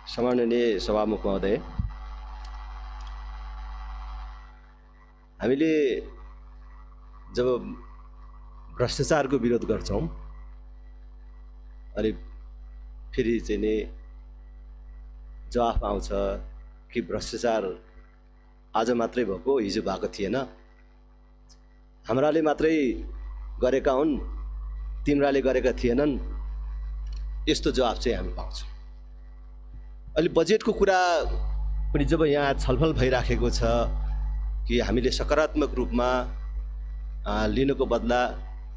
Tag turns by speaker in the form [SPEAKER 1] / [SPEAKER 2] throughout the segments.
[SPEAKER 1] सम्माननीय सभामुख महोदय, हामीले जब भ्रष्टाचारको विरोध गर्छौं अनि फेरि चाहिँ नि जवाफ आउँछ कि भ्रष्टाचार आज मात्रै भएको, हिजो भएको थिएन, हाम्राले मात्रै गरेका हुन्, तिम्राले गरेका थिएनन्, यस्तो जवाफ चाहिँ हामी पाउँछौं। अहिले बजेटको कुरा पनि जब यहाँ छलफल भइराखेको छ कि हामीले सकारात्मक रूपमा लिनको बदला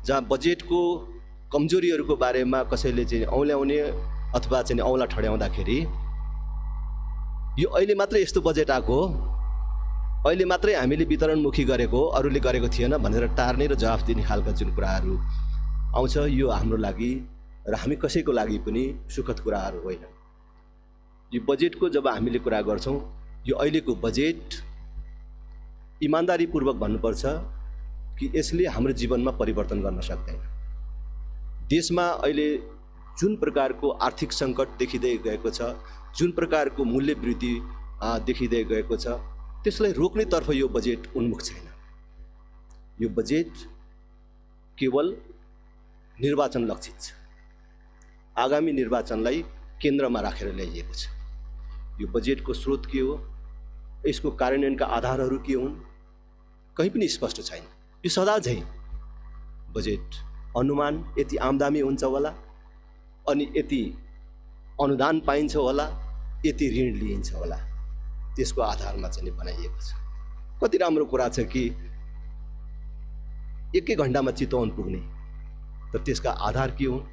[SPEAKER 1] जहाँ बजेटको कमजोरीहरूको बारेमा कसैले चाहिँ औल्याउने अथवा चाहिँ औला ठड्याउँदाखेरि यो अहिले मात्रै यस्तो बजेट आएको हो, अहिले मात्रै हामीले वितरणमुखी गरेको, अरूले गरेको थिएन भनेर टार्ने र जवाफ दिने खालका जुन कुराहरू आउँछ, यो हाम्रो लागि र हामी कसैको लागि पनि सुखद कुराहरू होइन। यो बजेटको जब हामीले कुरा गर्छौं, यो अहिलेको बजेट इमानदारीपूर्वक भन्नुपर्छ कि यसले हाम्रो जीवनमा परिवर्तन गर्न सक्दैन। देशमा अहिले जुन प्रकारको आर्थिक सङ्कट देखिँदै गएको छ, जुन प्रकारको मूल्य वृद्धि देखिँदै गएको छ, त्यसलाई रोक्नेतर्फ यो बजेट उन्मुख छैन। यो बजेट केवल निर्वाचन लक्षित छ, आगामी निर्वाचनलाई केन्द्रमा राखेर ल्याइएको छ। यो बजेटको स्रोत के हो, यसको कार्यान्वयनका आधारहरू के हुन्, कहीँ पनि स्पष्ट छैन। यो सदा झैँ बजेट अनुमान यति आम्दानी हुन्छ होला, अनि यति अनुदान पाइन्छ होला, यति ऋण लिइन्छ होला, त्यसको आधारमा चाहिँ बनाइएको छ। कति राम्रो कुरा छ कि एकै घण्टामा चितवन पुग्ने, तर त्यसका आधार के हुन्,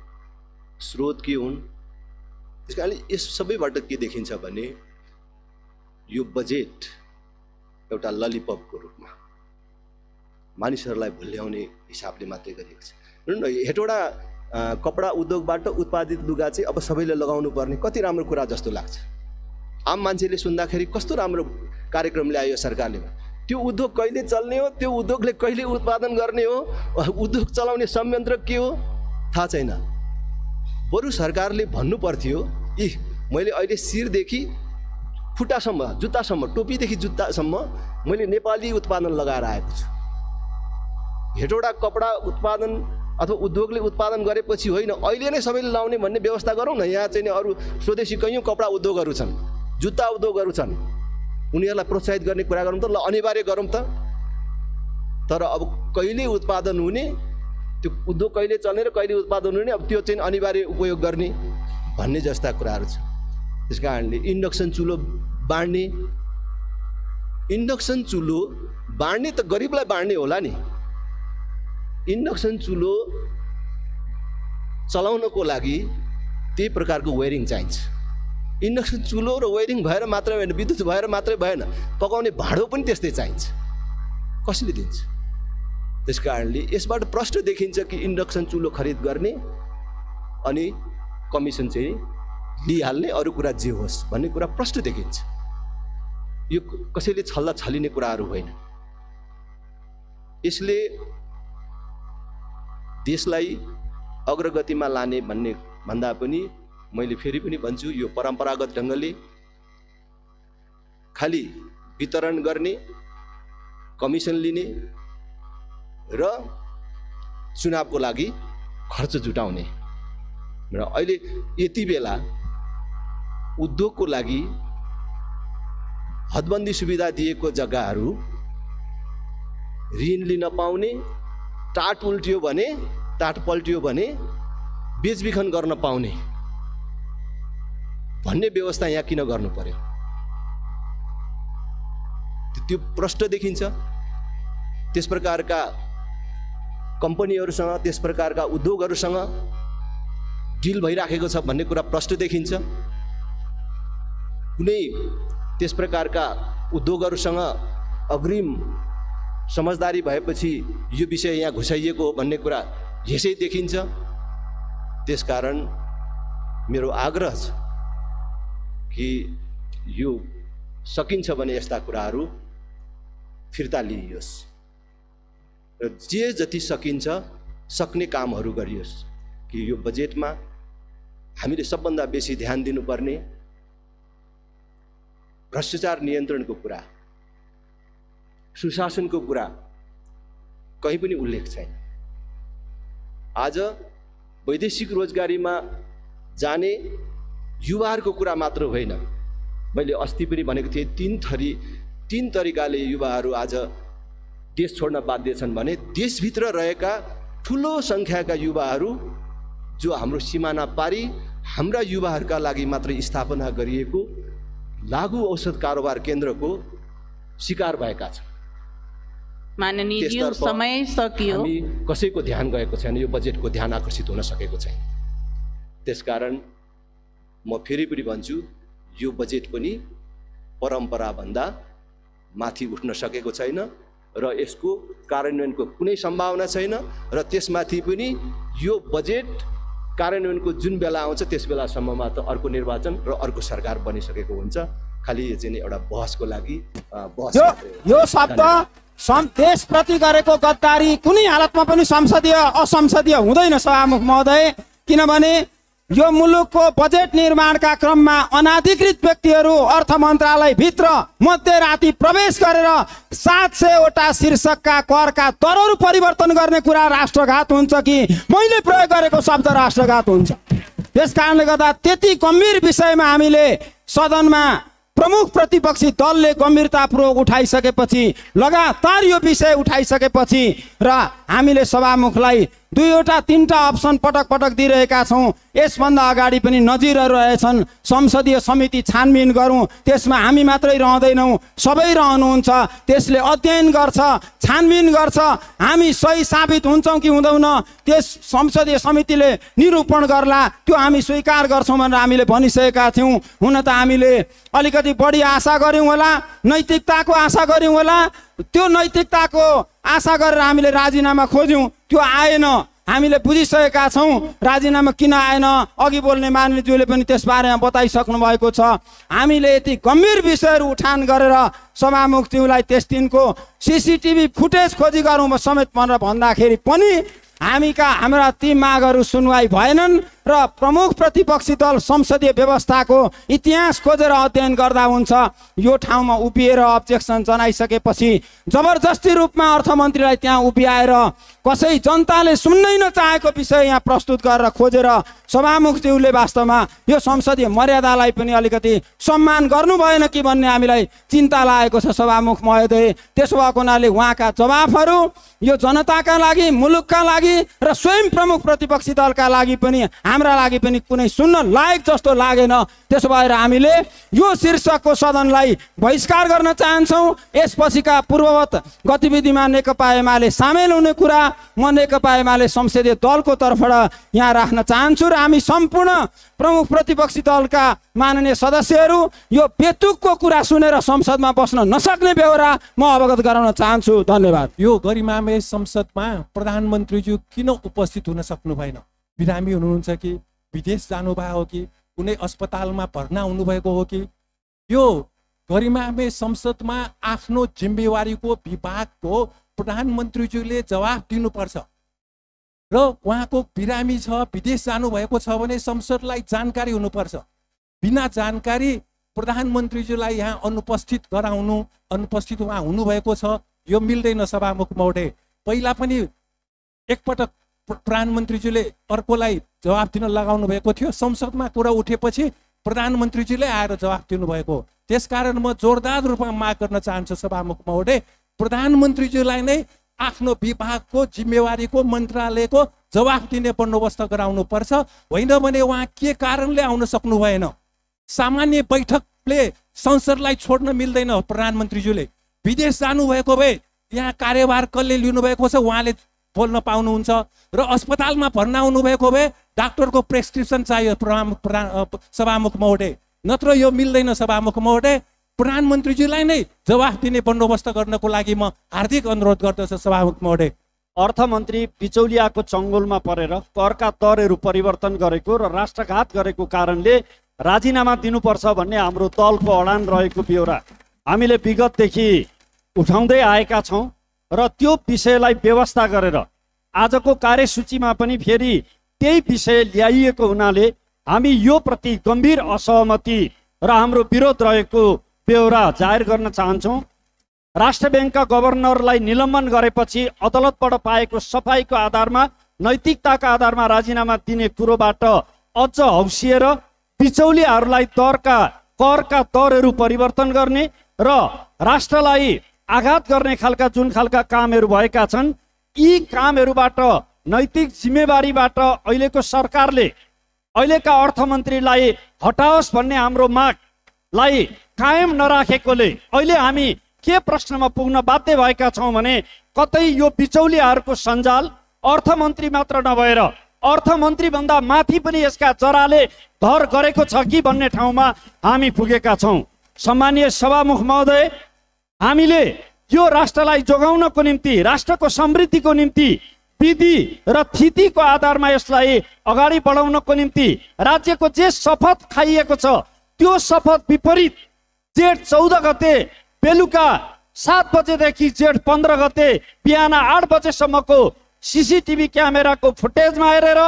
[SPEAKER 1] स्रोत के हुन्। त्यस कारणले यस सबैबाट के देखिन्छ भने यो बजेट एउटा ललिपपको रूपमा मानिसहरूलाई भुल्याउने हिसाबले मात्रै गरिएको छ। हेटवटा कपडा उद्योगबाट उत्पादित लुगा चाहिँ अब सबैले लगाउनु पर्ने, कति राम्रो कुरा जस्तो लाग्छ। आम मान्छेले सुन्दाखेरि कस्तो राम्रो कार्यक्रम ल्यायो सरकारले। त्यो उद्योग कहिले चल्ने हो, त्यो उद्योगले कहिले उत्पादन गर्ने हो, उद्योग चलाउने संयन्त्र के हो, थाहा छैन। बरु सरकारले भन्नु पर्थ्यो, यी मैले अहिले शिरदेखि खुट्टासम्म, जुत्तासम्म, टोपीदेखि जुत्तासम्म मैले नेपाली उत्पादन लगाएर आएको छु। हेटवटा कपडा उत्पादन अथवा उद्योगले उत्पादन गरेपछि होइन, अहिले नै सबैले लाउने भन्ने व्यवस्था गरौँ न। यहाँ चाहिँ अरू स्वदेशी कैयौँ कपडा उद्योगहरू छन्, जुत्ता उद्योगहरू छन्, उनीहरूलाई प्रोत्साहित गर्ने कुरा गरौँ त, ल अनिवार्य गरौँ त। तर अब कहिले उत्पादन हुने, त्यो उद्योग कहिले चल्ने र कहिले उत्पादन हुने, अब त्यो चाहिँ अनिवार्य उपयोग गर्ने भन्ने जस्ता कुराहरू छ। त्यस कारणले इन्डक्सन चुलो बाँड्ने, इन्डक्सन चुलो बाँड्ने त गरिबलाई बाँड्ने होला नि। इन्डक्सन चुलो चलाउनको लागि त्यही प्रकारको वायरिङ चाहिन्छ। इन्डक्सन चुलो र वायरिङ भएर मात्रै भएन, विद्युत भएर मात्रै भएन, पकाउने भाँडो पनि त्यस्तै चाहिन्छ। कसले दिन्छ? त्यस कारणले यसबाट प्रष्ट देखिन्छ कि इन्डक्सन चुलो खरिद गर्ने अनि कमिसन चाहिँ लिइहाल्ने, अरू कुरा जे होस् भन्ने कुरा प्रष्ट देखिन्छ। यो कसैले छल्ला छलिने कुराहरू होइन। यसले देशलाई अग्रगतिमा लाने भन्ने भन्दा पनि मैले फेरि पनि भन्छु, यो परम्परागत ढङ्गले खालि वितरण गर्ने, कमिसन लिने र चुनावको लागि खर्च जुटाउने र अहिले यति बेला उद्योगको लागि हदबन्दी सुविधा दिएको जग्गाहरू ऋण लिन पाउने, टाट उल्टियो भने, टाट पल्टियो भने बेचबिखन गर्न पाउने भन्ने व्यवस्था यहाँ किन गर्नु पर्यो? त्यो प्रष्ट देखिन्छ। त्यस प्रकारका कम्पनीहरूसँग, त्यस प्रकारका उद्योगहरूसँग डिल भइराखेको छ भन्ने कुरा प्रष्ट देखिन्छ। कुनै त्यस प्रकारका उद्योगहरूसँग अग्रिम समझदारी भएपछि यो विषय यहाँ घुसाइएको हो भन्ने कुरा यसै देखिन्छ। त्यसकारण मेरो आग्रह छ कि यो सकिन्छ भने यस्ता कुराहरू फिर्ता लिइयोस् र जे जति सकिन्छ सक्ने कामहरू गरियोस्। कि यो बजेटमा हामीले सबभन्दा बेसी ध्यान दिनुपर्ने भ्रष्टाचार नियन्त्रणको कुरा, सुशासनको कुरा कहीँ पनि उल्लेख छैन। आज वैदेशिक रोजगारीमा जाने युवाहरूको कुरा मात्र होइन, मैले अस्ति पनि भनेको थिएँ तीन तरिकाले युवाहरू आज देश छोड्न बाध्य छन् भने देशभित्र रहेका ठुलो सङ्ख्याका युवाहरू जो हाम्रो सिमाना पारी हाम्रा युवाहरूका लागि मात्र स्थापना गरिएको लागु औषध कारोबार केन्द्रको शिकार भएका छन्।
[SPEAKER 2] माननीय ज्यू, समय सकियो।
[SPEAKER 1] हामी कसैको ध्यान गएको छैन, यो बजेटको ध्यान आकर्षित हुन सकेको छैन। त्यसकारण म फेरि पनि भन्छु, यो बजेट पनि परम्पराभन्दा माथि उठ्न सकेको छैन र यसको कार्यान्वयनको कुनै सम्भावना छैन र त्यसमाथि पनि यो बजेट कार्यान्वयनको जुन बेला आउँछ त्यस बेलासम्ममा त अर्को निर्वाचन र अर्को सरकार बनिसकेको हुन्छ। खालि यो चाहिँ एउटा बहसको लागि बहस
[SPEAKER 3] यो शब्द देशप्रति गरेको गद्दारी कुनै हालतमा पनि असंसदीय हुँदैन सभामुख महोदय, किनभने यो मुलुकको बजेट निर्माणका क्रममा अनाधिकृत व्यक्तिहरू अर्थ मन्त्रालय भित्र मध्यराति प्रवेश गरेर 700वटा शीर्षकका करका दरहरू परिवर्तन गर्ने कुरा राष्ट्रघात हुन्छ कि मैले प्रयोग गरेको शब्द राष्ट्रघात हुन्छ। त्यसकारणले गर्दा त्यति गम्भीर विषयमा हामीले सदनमा प्रमुख प्रतिपक्षी दलले गम्भीरतापूर्वक उठाइसकेपछि, लगातार यो विषय उठाइसकेपछि र हामीले सभामुखलाई 2-3टा अप्सन पटक पटक दिइरहेका छौँ। यसभन्दा अगाडि पनि नजिरहरू रहेछन्, संसदीय समिति छानबिन गरौँ, त्यसमा हामी मात्रै रहँदैनौँ, सबै रहनुहुन्छ, त्यसले अध्ययन गर्छ, छानबिन गर्छ, हामी सही साबित हुन्छौँ कि हुँदैन त्यस संसदीय समितिले निरूपण गर्ला, त्यो हामी स्वीकार गर्छौँ भनेर हामीले भनिसकेका थियौँ। हुन त हामीले अलिकति बढी आशा गऱ्यौँ होला, नैतिकताको आशा गऱ्यौँ होला, त्यो नैतिकताको आशा गरेर हामीले राजीनामा खोज्यौँ, त्यो आएन। हामीले बुझिसकेका छौँ राजीनामा किन आएन, अघि बोल्ने माननीयज्यूले पनि त्यसबारेमा बताइसक्नु भएको छ। हामीले यति गम्भीर विषयहरू उठान गरेर सभामुखज्यूलाई त्यस दिनको CCTV फुटेज खोजी गरौँ समेत भनेर भन्दाखेरि पनि हाम्रा ती मागहरू सुनवाई भएनन् र प्रमुख प्रतिपक्षी दल संसदीय व्यवस्थाको इतिहास खोजेर अध्ययन गर्दा हुन्छ। यो ठाउँमा उभिएर अब्जेक्सन जनाइसकेपछि जबरजस्ती रूपमा अर्थमन्त्रीलाई त्यहाँ उभिआएर कसै जनताले सुन्नै नचाहेको विषय यहाँ प्रस्तुत गरेर खोजेर सभामुखज्यूले वास्तवमा यो संसदीय मर्यादालाई पनि अलिकति सम्मान गर्नु भएन कि भन्ने हामीलाई चिन्ता लागेको छ सभामुख महोदय। त्यसो भएको हुनाले उहाँका जवाफहरू यो जनताका लागि, मुलुकका लागि र स्वयं प्रमुख प्रतिपक्षी दलका लागि पनि हाम्रा लागि पनि कुनै सुन्न लायक जस्तो लागेन। त्यसो भएर हामीले यो शीर्षकको सदनलाई बहिष्कार गर्न चाहन्छौँ। यसपछिका पूर्ववत गतिविधिमा नेकपा एमाले सामेल हुने कुरा म नेकपा एमाले संसदीय दलको तर्फबाट यहाँ राख्न चाहन्छु र हामी सम्पूर्ण प्रमुख प्रतिपक्षी दलका माननीय सदस्यहरू यो बेतुकको कुरा सुनेर संसदमा बस्न नसक्ने बेहोरा म अवगत गराउन चाहन्छु। धन्यवाद।
[SPEAKER 4] यो गरिमामय संसदमा प्रधानमन्त्रीज्यू किन उपस्थित हुन सक्नु भएन? बिरामी हुनुहुन्छ कि विदेश जानुभएको हो कि कुनै अस्पतालमा भर्ना हुनुभएको हो कि? यो गरिमामय संसदमा आफ्नो जिम्मेवारीको विभागको प्रधानमन्त्रीज्यूले जवाफ दिनुपर्छ र उहाँको बिरामी छ, विदेश जानुभएको छ भने संसदलाई जानकारी हुनुपर्छ। बिना जानकारी प्रधानमन्त्रीज्यूलाई यहाँ अनुपस्थित गराउनु, अनुपस्थित उहाँ हुनुभएको छ, यो मिल्दैन सभामुख महोदय। पहिला पनि एकपटक प्रधानमन्त्रीज्यूले अर्कोलाई जवाफ दिन लगाउनु भएको थियो, संसदमा कुरा उठेपछि प्रधानमन्त्रीज्यूले आएर जवाफ दिनुभएको। त्यसकारण म जोरदार रूपमा माग गर्न चाहन्छु सभामुख महोदय, प्रधानमन्त्रीज्यूलाई नै आफ्नो विभागको जिम्मेवारीको मन्त्रालयको जवाफ दिने बन्दोबस्त गराउनु पर्छ। होइन भने उहाँ के कारणले आउन सक्नु भएन? सामान्य बैठकले संसदलाई छोड्न मिल्दैन। प्रधानमन्त्रीज्यूले विदेश जानुभएको भए यहाँ कार्यभार कसले लिनुभएको छ उहाँले बोल्न पाउनुहुन्छ र अस्पतालमा भर्ना हुनुभएको भए डाक्टरको प्रेस्क्रिप्सन चाहियो सभामुख महोदय, नत्र यो मिल्दैन सभामुख महोदय। प्रधानमन्त्रीज्यूलाई नै जवाफ दिने बन्दोबस्त गर्नको लागि म हार्दिक अनुरोध गर्दछु सभामुख महोदय।
[SPEAKER 3] अर्थमन्त्री बिचौलियाको चङ्गोलमा परेर करका दरहरू परिवर्तन गरेको र राष्ट्रघात गरेको कारणले राजीनामा दिनुपर्छ भन्ने हाम्रो दलको अडान रहेको बेहोरा हामीले विगतदेखि उठाउँदै आएका छौँ र त्यो विषयलाई व्यवस्था गरेर आजको कार्यसूचीमा पनि फेरि त्यही विषय ल्याइएको हुनाले हामी यो प्रति गम्भीर असहमति र हाम्रो विरोध रहेको
[SPEAKER 5] बेहोरा जाहेर गर्न चाहन्छौँ। राष्ट्र ब्याङ्कका गभर्नरलाई निलम्बन गरेपछि अदालतबाट पाएको सफाईको आधारमा नैतिकताका आधारमा राजीनामा दिने कुरोबाट अझ हौसिएर बिचौलियाहरूलाई करका दरहरू परिवर्तन गर्ने र राष्ट्रलाई आघात गर्ने खालका जुन खालका कामहरू भएका छन्, यी कामहरूबाट नैतिक जिम्मेवारीबाट अहिलेको सरकारले अहिलेका अर्थमन्त्रीलाई हटाओस् भन्ने हाम्रो मागलाई कायम नराखेकोले अहिले हामी के प्रश्नमा पुग्न बाध्य भएका छौँ भने कतै यो बिचौलियाहरूको सञ्जाल अर्थमन्त्री मात्र नभएर अर्थमन्त्री भन्दा माथि पनि यसका जराले घर गरेको छ कि भन्ने ठाउँमा हामी पुगेका छौँ। सम्मानीय सभामुख महोदय, हामीले यो राष्ट्रलाई जोगाउनको निम्ति, राष्ट्रको समृद्धिको निम्ति विधि र थितिको आधारमा यसलाई अगाडि बढाउनको निम्ति राज्यको जे शपथ खाइएको छ त्यो शपथ विपरीत जेठ 14 गते बेलुका 7 बजेदेखि जेठ 15 गते बिहान 8 बजेसम्मको सीसीटीभी क्यामेराको फुटेजमा हेरेर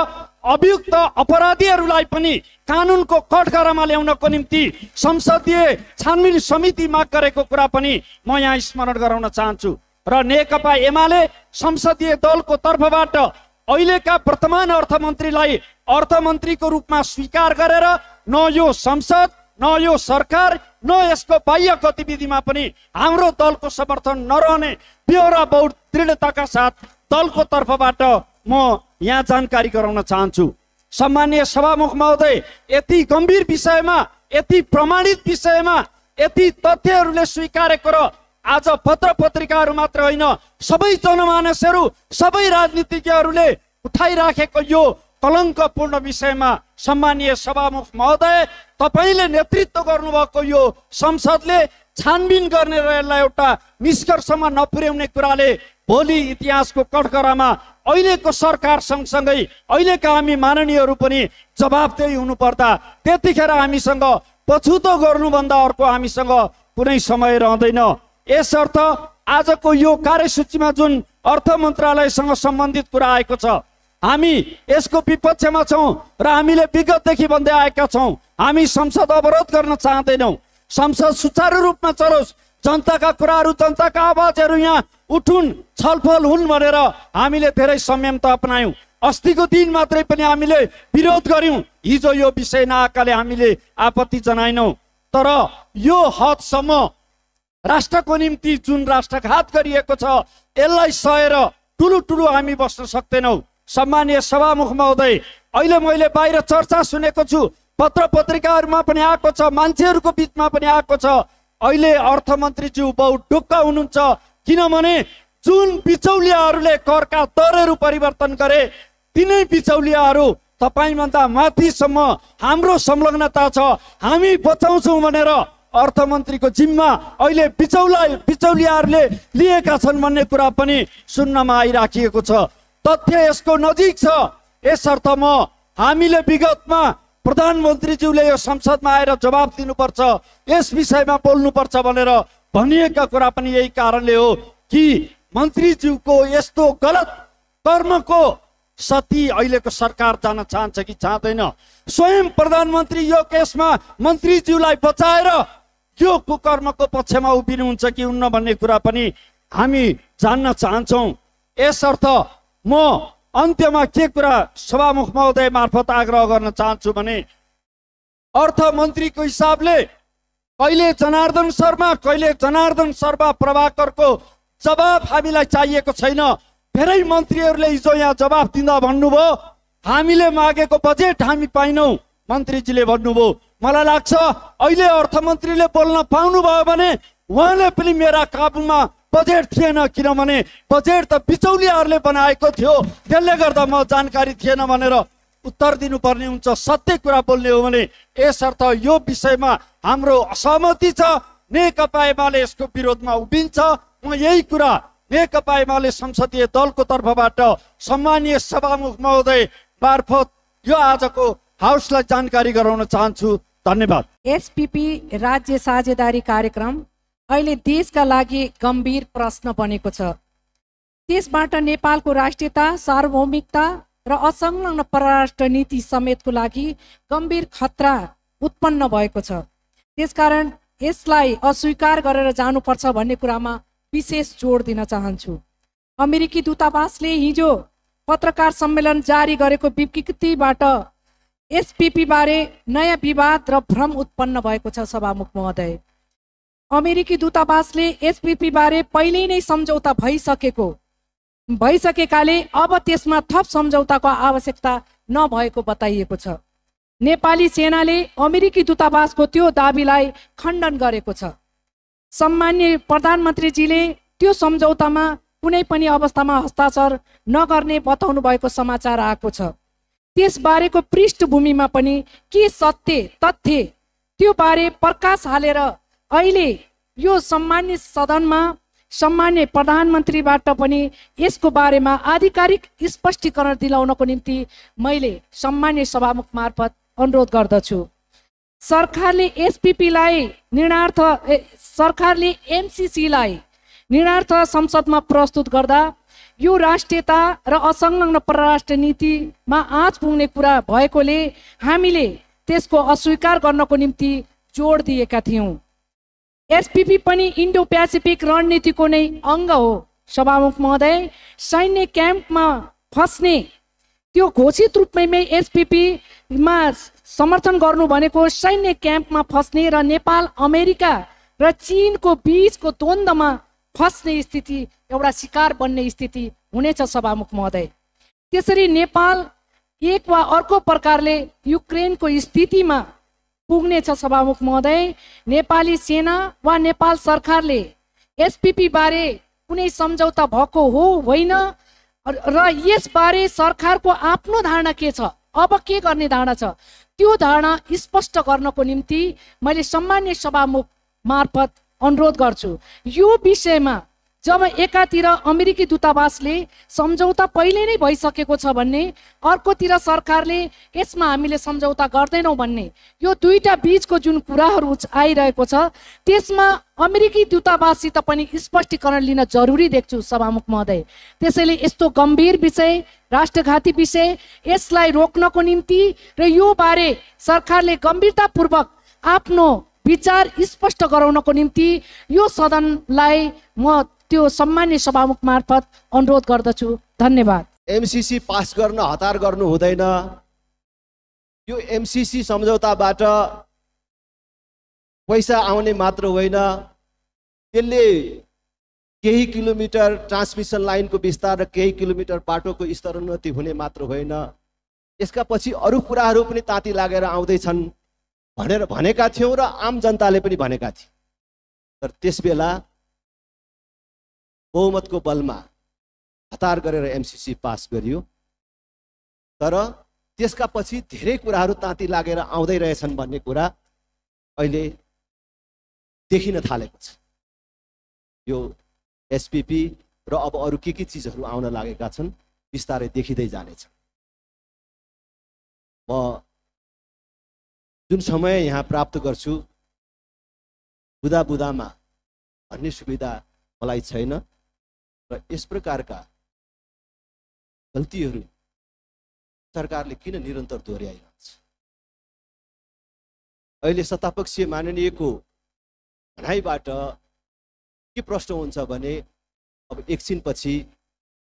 [SPEAKER 5] अभियुक्त अपराधीहरूलाई पनि कानुनको कठघरामा ल्याउनको निम्ति संसदीय छानबिन समिति माग गरेको कुरा पनि म यहाँ स्मरण गराउन चाहन्छु। र नेकपा एमाले संसदीय दलको तर्फबाट अहिलेका वर्तमान अर्थमन्त्रीलाई अर्थमन्त्रीको रूपमा स्वीकार गरेर न यो संसद, न यो सरकार, न यसको बाह्य गतिविधिमा पनि हाम्रो दलको समर्थन नरहने बेहोरा बहुत दृढताका साथ दलको तर्फबाट म यहाँ जानकारी गराउन चाहन्छु। सम्मानीय सभामुख महोदय, यति गम्भीर विषयमा, यति प्रमाणित विषयमा, यति तथ्यहरूले स्वीकारेको र आज पत्र पत्रिकाहरू मात्र होइन सबै जनमानसहरू, सबै राजनीतिज्ञहरूले उठाइराखेको यो कलङ्कपूर्ण विषयमा सम्मानीय सभामुख महोदय, तपाईले नेतृत्व गर्नुभएको यो संसदले छानबिन गर्ने र यसलाई एउटा निष्कर्षमा नपुर्याउने कुराले भोलि इतिहासको कठघरामा अहिलेको सरकार सँगसँगै अहिलेका हामी माननीयहरू पनि जवाबदेही हुनुपर्दा त्यतिखेर हामीसँग पछुतो गर्नुभन्दा अर्को हामीसँग कुनै समय रहँदैन। यसर्थ आजको यो कार्यसूचीमा जुन अर्थ मन्त्रालयसँग सम्बन्धित कुरा आएको छ, हामी यसको विपक्षमा छौँ र हामीले विगतदेखि भन्दै आएका छौँ। हामी संसद अवरोध गर्न चाहँदैनौँ। संसद सुचारू रूपमा चलोस्, जनताका कुराहरू, जनताका आवाजहरू यहाँ उठुन्, छलफल हुन् भनेर हामीले धेरै संयमता अपनायौँ। अस्तिको दिन मात्रै पनि हामीले विरोध गर्यौँ, हिजो यो विषय नआएकाले हामीले आपत्ति जनाएनौँ। तर यो हदसम्म राष्ट्रको निम्ति जुन राष्ट्रघात गरिएको छ यसलाई सहेर ठुलो हामी बस्न सक्दैनौँ। सम्मानीय सभामुख महोदय, अहिले मैले बाहिर चर्चा सुनेको छु, पत्र पत्रिकाहरूमा पनि आएको छ, मान्छेहरूको बिचमा पनि आएको छ, अहिले अर्थमन्त्रीज्यू बहुत ढुक्क हुनुहुन्छ किनभने जुन बिचौलियाहरूले करका दरहरू परिवर्तन गरे तिनै बिचौलियाहरू तपाईभन्दा माथिसम्म हाम्रो संलग्नता छ, हामी बचाउँछौँ भनेर अर्थमन्त्रीको जिम्मा अहिले बिचौलियाहरूले लिएका छन् भन्ने कुरा पनि सुन्नमा आइराखिएको छ। तथ्य यसको नजिक छ। यसर्थ हामीले विगतमा प्रधानमन्त्रीज्यूले यो संसदमा आएर जवाब दिनुपर्छ, यस विषयमा बोल्नुपर्छ भनेर भनिएका कुरा पनि यही कारणले हो कि मन्त्रीज्यूको यस्तो गलत कर्मको सती अहिलेको सरकार जान चाहन्छ कि चाहँदैन। स्वयं प्रधानमन्त्री यो केसमा मन्त्रीज्यूलाई बचाएर यो कुकर्मको पक्षमा उभिनुहुन्छ कि हुन्न भन्ने कुरा पनि हामी जान्न चाहन्छौँ। यसर्थ म अन्त्यमा के कुरा सभामुख महोदय मार्फत आग्रह गर्न चाहन्छु भने अर्थमन्त्रीको हिसाबले कहिले जनार्दन शर्मा प्रभाकरको जवाब हामीलाई चाहिएको छैन। धेरै मन्त्रीहरूले हिजो यहाँ जवाब दिँदा भन्नुभयो हामीले मागेको बजेट हामी पाइनौँ, मन्त्रीजीले भन्नुभयो। मलाई लाग्छ अहिले अर्थमन्त्रीले बोल्न पाउनुभयो भने उहाँले पनि मेरा काबुमा बजेट थिएन, किनभने बजेट त बिचौलियाहरूले बनाएको थियो, त्यसले गर्दा म जानकारी थिएन भनेर उत्तर दिनुपर्ने हुन्छ। सत्य कुरा बोल्ने हो भने यसर्थ यो विषयमा हाम्रो असहमति छ। नेकपा एमाले यसको विरोधमा उभिन्छ। म यही कुरा नेकपा एमाले संसदीय दलको तर्फबाट सम्मानीय सभामुख महोदय मार्फत यो आजको हाउसलाई जानकारी गराउन चाहन्छु। धन्यवाद।
[SPEAKER 6] एसपीपी राज्य साझेदारी कार्यक्रम अहिले देशका लागि गम्भीर प्रश्न बनेको छ। त्यसबाट नेपालको राष्ट्रियता, सार्वभौमिकता र असंलग्न परराष्ट्र नीति समेतको लागि गम्भीर खतरा उत्पन्न भएको छ। त्यसकारण यसलाई अस्वीकार गरेर जानुपर्छ भन्ने कुरामा विशेष जोड दिन चाहन्छु। अमेरिकी दूतावासले हिजो पत्रकार सम्मेलन जारी गरेको विज्ञप्तिबाट एसपीपी बारे नयाँ विवाद र भ्रम उत्पन्न भएको छ। सभामुख महोदय, अमेरिकी दूतावासले एसपीपी बारे पहिल्यै नै सम्झौता भइसकेकाले अब त्यसमा थप सम्झौताको आवश्यकता नभएको बताइएको छ। नेपाली सेनाले अमेरिकी दूतावासको त्यो दाबीलाई खण्डन गरेको छ। सम्माननीय प्रधानमन्त्रीजीले त्यो सम्झौतामा कुनै पनि अवस्थामा हस्ताक्षर नगर्ने बताउनु भएको समाचार आएको छ। त्यसबारेको पृष्ठभूमिमा पनि के सत्य तथ्य त्यो बारे प्रकाश हालेर अहिले यो सम्मान्य सदनमा सम्मान्य प्रधानमन्त्रीबाट पनि यसको बारेमा आधिकारिक स्पष्टीकरण दिलाउनको निम्ति मैले सम्मान्य सभामुख मार्फत अनुरोध गर्दछु। सरकारले एमसीसीलाई निर्णार्थ संसदमा प्रस्तुत गर्दा यो राष्ट्रियता र असंलग्न परराष्ट्र नीतिमा आँच पुग्ने कुरा भएकोले हामीले त्यसको अस्वीकार गर्नको निम्ति जोड दिएका थियौँ। एसपीपी पनि इन्डो पेसिफिक रणनीतिको नै अङ्ग हो। सभामुख महोदय, सैन्य क्याम्पमा फस्ने त्यो घोषित रूपमै एसपीपीमा समर्थन गर्नु भनेको सैन्य क्याम्पमा फस्ने र नेपाल अमेरिका र चीनको बीचको द्वन्द्वमा फस्ने स्थिति, एउटा शिकार बन्ने स्थिति हुनेछ। सभामुख महोदय, त्यसरी नेपाल एक वा अर्को प्रकारले युक्रेनको स्थितिमा पुग्नेछ। सभामुख महोदय, नेपाली सेना वा नेपाल सरकारले एसपीपी बारे कुनै सम्झौता भएको हो होइन र यसबारे सरकारको आफ्नो धारणा के छ, अब के गर्ने धारणा छ, त्यो धारणा स्पष्ट गर्नको निम्ति मैले सम्मान्य सभामुख मार्फत अनुरोध गर्छु। यो विषयमा जब एकातिर अमेरिकी दूतावासले सम्झौता पहिले नै भइसकेको छ भन्ने, अर्कोतिर सरकारले यसमा हामीले सम्झौता गर्दैनौँ भन्ने, यो दुईटा बीचको जुन कुराहरू आइरहेको छ त्यसमा अमेरिकी दूतावाससित पनि स्पष्टीकरण लिन जरुरी देख्छु। सभामुख महोदय, त्यसैले यस्तो गम्भीर विषय, राष्ट्रघाती विषय, यसलाई रोक्नको निम्ति र यो बारे सरकारले गम्भीरतापूर्वक आफ्नो विचार स्पष्ट गराउनको निम्ति यो सदनलाई म त्यो सम्मान्य सभामुख मार्फत अनुरोध गर्दछु। धन्यवाद।
[SPEAKER 1] एमसीसी पास गर्न हतार गर्नु हुँदैन। यो एमसीसी सम्झौताबाट पैसा आउने मात्र होइन, त्यसले केही किलोमिटर ट्रान्समिसन लाइनको विस्तार र केही किलोमिटर बाटोको स्तरोन्नति हुने मात्र होइन, यसका पछि अरू कुराहरू पनि ताती लागेर आउँदैछन् भनेर भनेका थियौँ र आम जनताले पनि भनेका थिए। तर त्यसबेला बहुमतको बलमा हतार गरेर एमसीसी पास गरियो, तर त्यसका पछि धेरै कुराहरू ताती लागेर आउँदै रहेछन् भन्ने कुरा अहिले देखिन थालेको छ। यो एसपीपी र अब अरू के चिजहरू आउन लागेका छन्, बिस्तारै देखिँदै जानेछ। म जुन समय यहाँ प्राप्त गर्छु, बुदामा भन्ने सुविधा मलाई छैन र यस प्रकारका गल्तीहरू सरकारले किन निरन्तर दोहोऱ्याइरहन्छ। अहिले सत्तापक्षीय माननीयको भनाइबाट के प्रश्न हुन्छ भने, अब एकछिनपछि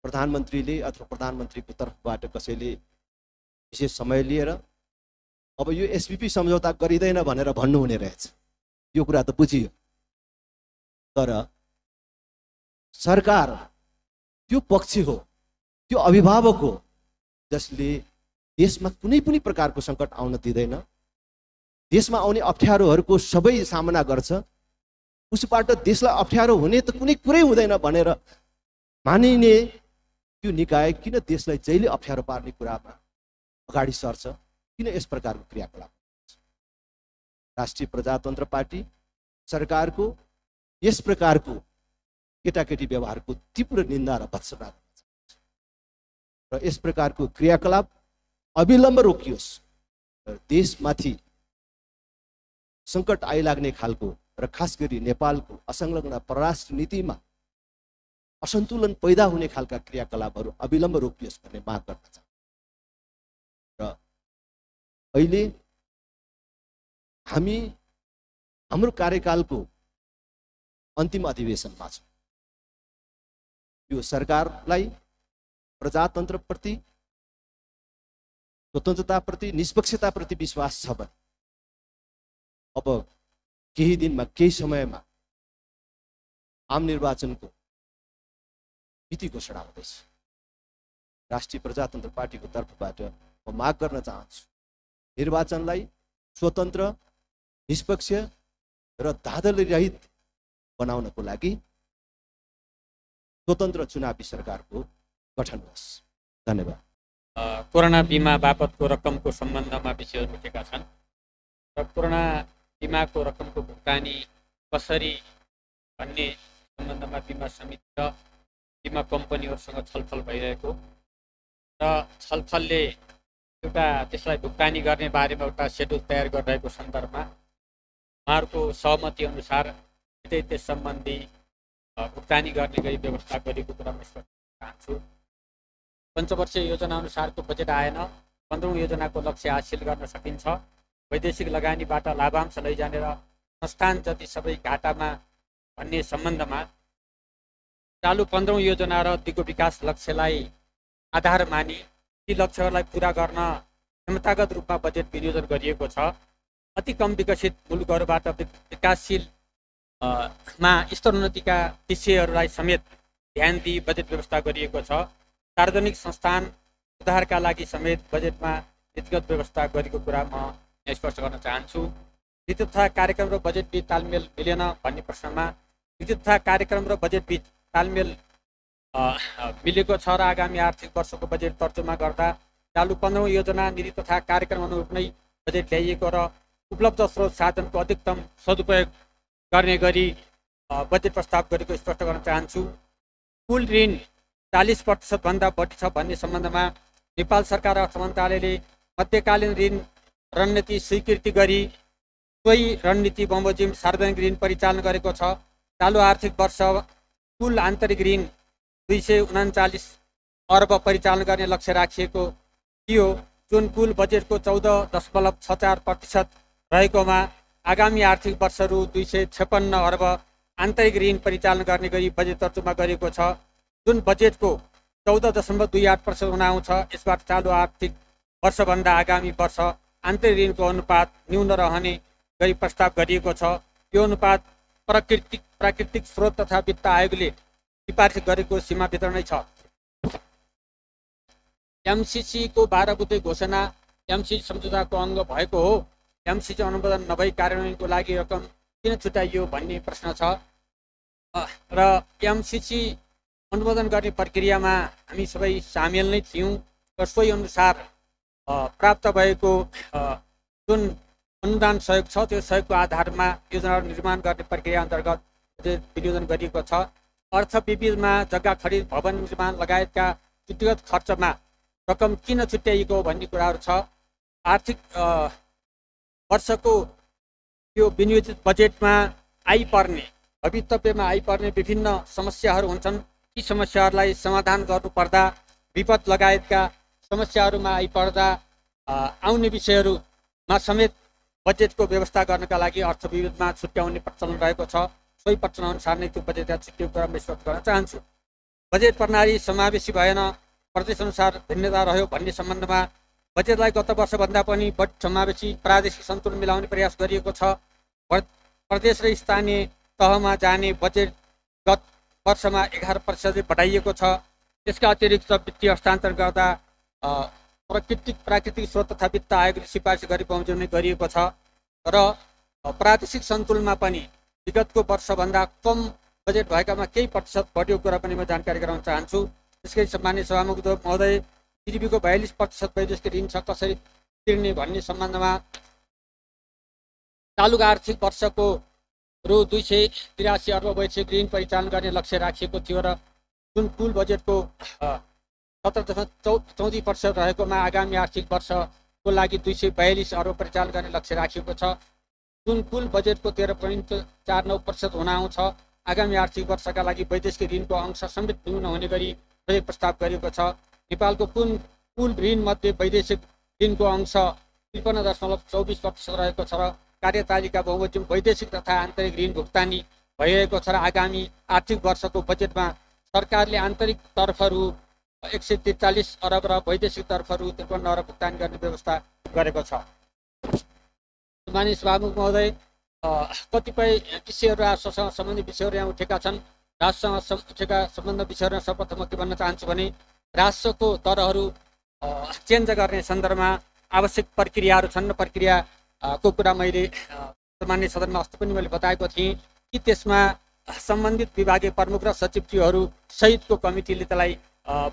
[SPEAKER 1] प्रधानमन्त्रीले अथवा प्रधानमन्त्रीको तर्फबाट कसैले विशेष समय लिएर अब यो एसपीपी सम्झौता गरिँदैन भनेर भन्नुहुने रहेछ। यो कुरा त बुझियो, तर सरकार त्यो पक्षी हो, त्यो अभिभावक हो जसले देशमा कुनै पनि प्रकारको सङ्कट आउन दिँदैन, देशमा आउने अप्ठ्यारोहरूको सबै सामना गर्छ। उसबाट देशलाई अप्ठ्यारो हुने त कुनै कुरै हुँदैन भनेर मानिने त्यो निकाय किन देशलाई जहिले अप्ठ्यारो पार्ने कुरामा अगाडि सर्छ? किन यस प्रकारको क्रियाकलाप? राष्ट्रिय प्रजातन्त्र पार्टी सरकारको यस प्रकारको केटाकेटी व्यवहारको तीव्र निन्दा र भत्सना गर्न चाहन्छ र यस प्रकारको क्रियाकलाप अविलम्ब रोकियोस् र देशमाथि सङ्कट आइलाग्ने खालको र खास गरी नेपालको असंलग्न परराष्ट्र नीतिमा असन्तुलन पैदा हुने खालका क्रियाकलापहरू अविलम्ब रोकियोस् भन्ने माग गर्न चाहन्छ। र अहिले हामी हाम्रो कार्यकालको अन्तिम अधिवेशनमा छ। यो सरकारलाई प्रजातन्त्रप्रति, स्वतन्त्रताप्रति, निष्पक्षताप्रति विश्वास छ भने अब केही दिनमा, केही समयमा आम निर्वाचनको मिति घोषणा हुँदैछ। राष्ट्रिय प्रजातन्त्र पार्टीको तर्फबाट म माग गर्न चाहन्छु, निर्वाचनलाई स्वतन्त्र, निष्पक्ष र धाँधली रहित बनाउनको लागि स्वतन्त्र चुनावी सरकारको गठन होस्। धन्यवाद।
[SPEAKER 7] कोरोना बिमा बापतको रकमको सम्बन्धमा विषयहरू उठेका छन् र कोरोना बिमाको रकमको भुक्तानी कसरी भन्ने सम्बन्धमा बिमा समिति र बिमा कम्पनीहरूसँग छलफल भइरहेको र छलफलले एउटा त्यसलाई भुक्तानी गर्ने बारेमा एउटा सेड्युल तयार गरिरहेको सन्दर्भमा उहाँहरूको सहमति अनुसार छिटै त्यस सम्बन्धी भुक्तानी गर्ने गरी व्यवस्था गरेको कुरा म स्पष्ट गर्न चाहन्छु। पञ्चवर्षीय योजना अनुसारको बजेट आएन, 15औं योजनाको लक्ष्य हासिल गर्न सकिन्छ। वैदेशिक लगानीबाट लाभांश लैजाने र संस्थान जति सबै घाटामा भन्ने सम्बन्धमा चालु 15औं योजना र दिगो विकास लक्ष्यलाई आधार मानी ती लक्ष्यहरूलाई पूरा गर्न क्षमतागत रूपमा बजेट विनियोजन गरिएको छ। अति कम विकसित मुलुकहरूबाट विकासशील मा स्तरोन्नतिका विषयहरूलाई समेत ध्यान दिई बजेट व्यवस्था गरिएको छ। सार्वजनिक संस्थान सुधारका लागि समेत बजेटमा नीतिगत व्यवस्था गरेको कुरा म स्पष्ट गर्न चाहन्छु। विद्युत तथा कार्यक्रम र बजेट बीच तालमेल मिलेन भन्ने प्रश्नमा विद्युत तथा कार्यक्रम र बजेट बीच तालमेल मिलेको छ र आगामी आर्थिक वर्षको बजेट तर्जुमा गर्दा चालु 15औं योजना निधि तथा कार्यक्रम अनुरूप नै बजेट ल्याइएको र उपलब्ध स्रोत साधनको अधिकतम सदुपयोग गर्ने गरी बजेट प्रस्ताव गरेको स्पष्ट गर्न चाहन्छु। कुल ऋण 40% भन्दा बढी छ भन्ने सम्बन्धमा नेपाल सरकार अर्थ मन्त्रालयले मध्यकालीन ऋण रणनीति स्वीकृति गरी सोही रणनीति बमोजिम सार्वजनिक ऋण परिचालन गरेको छ। चालु आर्थिक वर्ष कुल आन्तरिक ऋण 239 अर्ब परिचालन गर्ने लक्ष्य राखिएको थियो, जुन कुल बजेटको 14.64% रहेकोमा आगामी आर्थिक वर्ष रु 256 अर्ब आन्तरिक ऋण परिचालन गर्ने गरी बजेट तर्जुमा गरिएको छ, जुन बजेटको 14.28% हुन आउँछ। यसबाट चालु आर्थिक वर्षभन्दा आगामी वर्ष आन्तरिक ऋणको अनुपात न्यून रहने गरी प्रस्ताव गरिएको छ। यो अनुपात प्राकृतिक स्रोत तथा वित्त आयोगले सिफारिस गरेको सीमाभित्र नै छ। एमसीसी को 12 बुँदे घोषणा एमसीसी सम्झौताको अङ्ग भएको हो। एमसीसी अनुमोदन नभई कार्यान्वयनको लागि रकम किन छुट्याइयो भन्ने प्रश्न छ र एमसीसी अनुमोदन गर्ने प्रक्रियामा हामी सबै सामेल नै थियौँ र सोही अनुसार प्राप्त भएको जुन अनुदान सहयोग छ त्यो सहयोगको आधारमा योजना निर्माण गर्ने प्रक्रिया अन्तर्गत विनियोजन गरिएको छ। अर्थ विविधमा जग्गा खरिद, भवन निर्माण लगायतका व्यक्तिगत खर्चमा रकम किन छुट्याइएको भन्ने कुराहरू छ। आर्थिक वर्षको यो विनियोजित बजेटमा आइपर्ने, भवितव्यमा आइपर्ने विभिन्न समस्याहरू हुन्छन्। ती समस्याहरूलाई समाधान गर्नुपर्दा, विपद लगायतका समस्याहरूमा आइपर्दा आउने विषयहरूमा समेत बजेटको व्यवस्था गर्नका लागि अर्थ विविधमा छुट्याउने प्रचलन रहेको छ। सोही प्रचलन अनुसार नै त्यो बजेट छुट्याएको कुरा म स्पष्ट गर्न चाहन्छु। बजेट प्रणाली समावेशी भएन, प्रदेशअनुसार भिन्नता रह्यो भन्ने सम्बन्धमा बजेटलाई गत वर्षभन्दा पनि बढी समावेशी प्रादेशिक सन्तुलन मिलाउने प्रयास गरिएको छ। प्रदेश र स्थानीय तहमा जाने बजेट गत वर्षमा 11% बढाइएको छ। त्यसका अतिरिक्त वित्तीय हस्तान्तरण गर्दा प्राकृतिक स्रोत तथा वित्त आयोगले सिफारिस गरी बमोजिम गरिएको छ र प्रादेशिक सन्तुलनमा पनि विगतको वर्षभन्दा कम बजेट भएकामा केही प्रतिशत बढ्यो कुरा पनि म जानकारी गराउन चाहन्छु। त्यसकै सम्माननीय सभामुख महोदय, जीडीपीको 42% वैदेशिक ऋण छ, कसरी तिर्ने भन्ने सम्बन्धमा चालु आर्थिक वर्षको रु 283 अर्ब वैदेशिक ऋण परिचालन गर्ने लक्ष्य राखिएको थियो र जुन कुल बजेटको 17.34% रहेकोमा आगामी आर्थिक वर्षको लागि 242 अर्ब परिचालन गर्ने लक्ष्य राखिएको छ, जुन कुल बजेटको 13.49% हुन आउँछ। आगामी आर्थिक वर्षका लागि वैदेशिक ऋणको अंश समेत न्यून हुने गरी बजेट प्रस्ताव गरिएको छ। नेपालको कुल ऋण मध्ये वैदेशिक ऋणको अंश 53.24% रहेको छ र कार्यतालिका बमोजिम वैदेशिक तथा आन्तरिक ऋण भुक्तानी भइरहेको छ र आगामी आर्थिक वर्षको बजेटमा सरकारले आन्तरिक तर्फहरू 143 अरब र वैदेशिक तर्फहरू 53 अरब भुक्तानी गर्ने व्यवस्था गरेको छ। माननीय सभामुख महोदय, कतिपय विषयहरू राष्ट्रसँग सम्बन्धित विषयहरू यहाँ उठेका छन्। राष्ट्रसँग उठेका सम्बन्ध विषयहरूमा सर्वप्रथम के भन्न चाहन्छु भने राष्ट्रको दरहरू चेन्ज गर्ने सन्दर्भमा आवश्यक प्रक्रियाहरू छन्। प्रक्रियाको कुरा मैले सामान्य सदनमा अस्ति पनि मैले बताएको थिएँ कि त्यसमा सम्बन्धित विभागीय प्रमुख र सचिवज्यूहरू सहितको कमिटीले त्यसलाई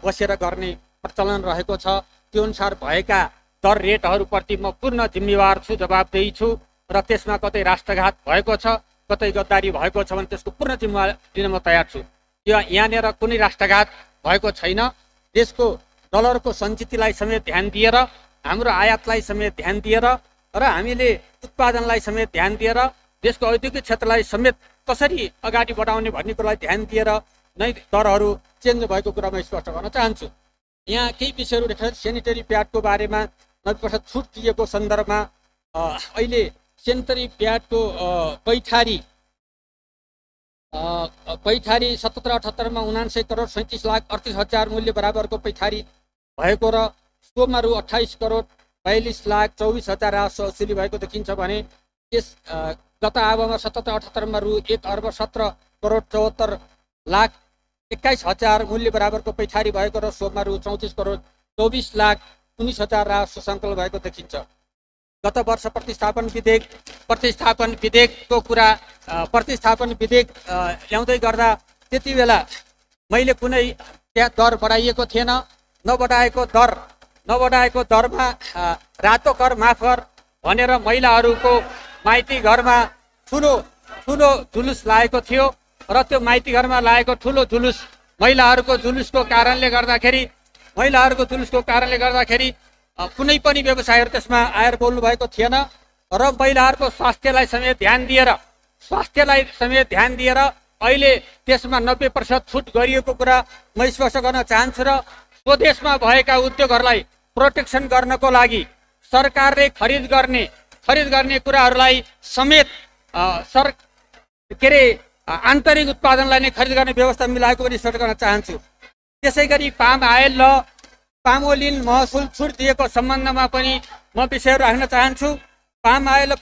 [SPEAKER 7] बसेर गर्ने प्रचलन रहेको छ। त्यो अनुसार भएका दर रेटहरूप्रति म पूर्ण जिम्मेवार छु, जवाबदेही छु र त्यसमा कतै राष्ट्रघात भएको छ, कतै गद्दारी भएको छ भने त्यसको पूर्ण जिम्मेवार लिन म तयार छु। यहाँनिर कुनै राष्ट्रघात भएको छैन। देशको डलरको सञ्चितलाई समेत ध्यान दिएर, हाम्रो आयातलाई समेत ध्यान दिएर र हामीले उत्पादनलाई समेत ध्यान दिएर, देशको औद्योगिक क्षेत्रलाई समेत कसरी अगाडि बढाउने भन्ने कुरालाई ध्यान दिएर नै दरहरू चेन्ज भएको कुरा म स्पष्ट गर्न चाहन्छु। यहाँ केही विषयहरू लेखेर सेनिटरी प्याडको बारेमा 90% छुट दिएको सन्दर्भमा अहिले सेनिटरी प्याडको पैठारी 77-78 मा 79 करोड 37 लाख 38 हजार मूल्य बराबरको पैठारी भएको र सोमा रु 28 करोड 42 लाख 24 हजार राजस्व असुली भएको देखिन्छ भने यस गत आवामा 77-78 मा रु 1 अर्ब 17 करोड 74 लाख 21 हजार मूल्य बराबरको पैठारी भएको र सोमा रु 34 करोड 24 लाख 19 हजार राजस्व सङ्कलन भएको देखिन्छ। गत वर्ष प्रतिस्थापन विधेयकको कुरा प्रतिस्थापन विधेयक ल्याउँदै गर्दा त्यति बेला मैले कुनै दर बढाइएको थिएन। नबढाएको दरमा रातो कर माफ कर भनेर महिलाहरूको माइती घरमा ठुलो जुलुस लागेको थियो र त्यो माइती घरमा लागेको ठुलो जुलुस महिलाहरूको जुलुसको कारणले गर्दाखेरि कुनै पनि व्यवसायहरू त्यसमा आएर बोल्नु भएको थिएन र महिलाहरूको स्वास्थ्यलाई समेत ध्यान दिएर अहिले त्यसमा 90% छुट गरिएको कुरा म स्पष्ट गर्न चाहन्छु र स्वदेशमा भएका उद्योगहरूलाई प्रोटेक्सन गर्नको लागि सरकारले खरिद गर्ने कुराहरूलाई समेत आन्तरिक उत्पादनलाई नै खरिद गर्ने व्यवस्था मिलाएको पनि स्पष्ट गर्न चाहन्छु। त्यसैगरी पाम ओइल महसुल छुट दिएको सम्बन्धमा पनि म विषयहरू राख्न चाहन्छु। पाम ओइल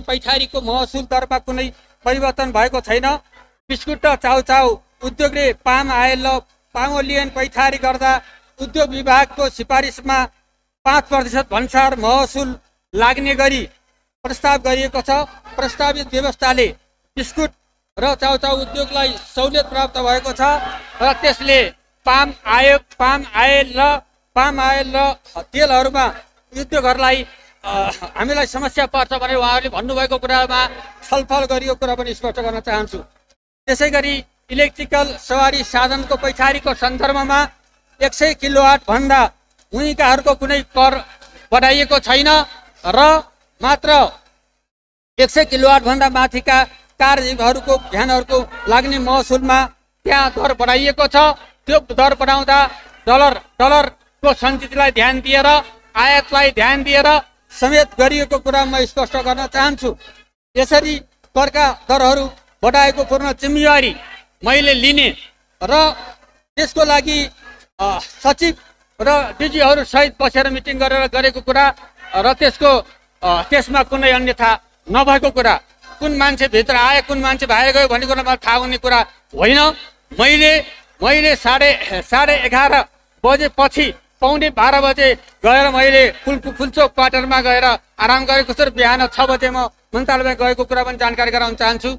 [SPEAKER 7] पैठारीको महसुल दरमा कुनै परिवर्तन भएको छैन। बिस्कुट र चाउचाउ उद्योगले पाम ओइल पैठारी गर्दा उद्योग विभागको सिफारिसमा 5% भन्सार महसुल लाग्ने गरी प्रस्ताव गरिएको छ। प्रस्तावित व्यवस्थाले बिस्कुट र चाउचाउ उद्योगलाई सहुलियत प्राप्त भएको छ र त्यसले पाम आयल र तेलहरूमा उद्योगहरूलाई हामीलाई समस्या पर्छ भनेर उहाँहरूले भन्नुभएको कुरामा छलफल गरिएको कुरा पनि स्पष्ट गर्न चाहन्छु। त्यसैगरी इलेक्ट्रिकल सवारी साधनको पैठारीको सन्दर्भमा 100 किलोवाट भन्दा मुनिकाहरूको कुनै कर बढाइएको छैन र मात्र 100 किलोवाट भन्दा माथिका कारजीवहरूको भ्यानहरूको लाग्ने महसुलमा त्यहाँ दर बढाइएको छ। त्यो दर बढाउँदा डलरको सञ्चितलाई ध्यान दिएर, आयातलाई ध्यान दिएर समेत गरिएको कुरा म स्पष्ट गर्न चाहन्छु। यसरी करका दरहरू बढाएको पूर्ण जिम्मेवारी मैले लिने र त्यसको लागि सचिव र डिजीहरू सहित बसेर मिटिङ गरेको कुरा र त्यसमा कुनै अन्यथा नभएको कुरा, कुन मान्छे भित्र आयो कुन मान्छे बाहिर गयो भन्ने कुरा मलाई थाहा हुने कुरा होइन। मैले 11:30 बजेपछि 11:45 बजे गएर मैले फुलचोक क्वार्टरमा गएर आराम गरेको छु र बिहान 6 बजे म मन्त्रालयमा गएको कुरा पनि जानकारी गराउन चाहन्छु।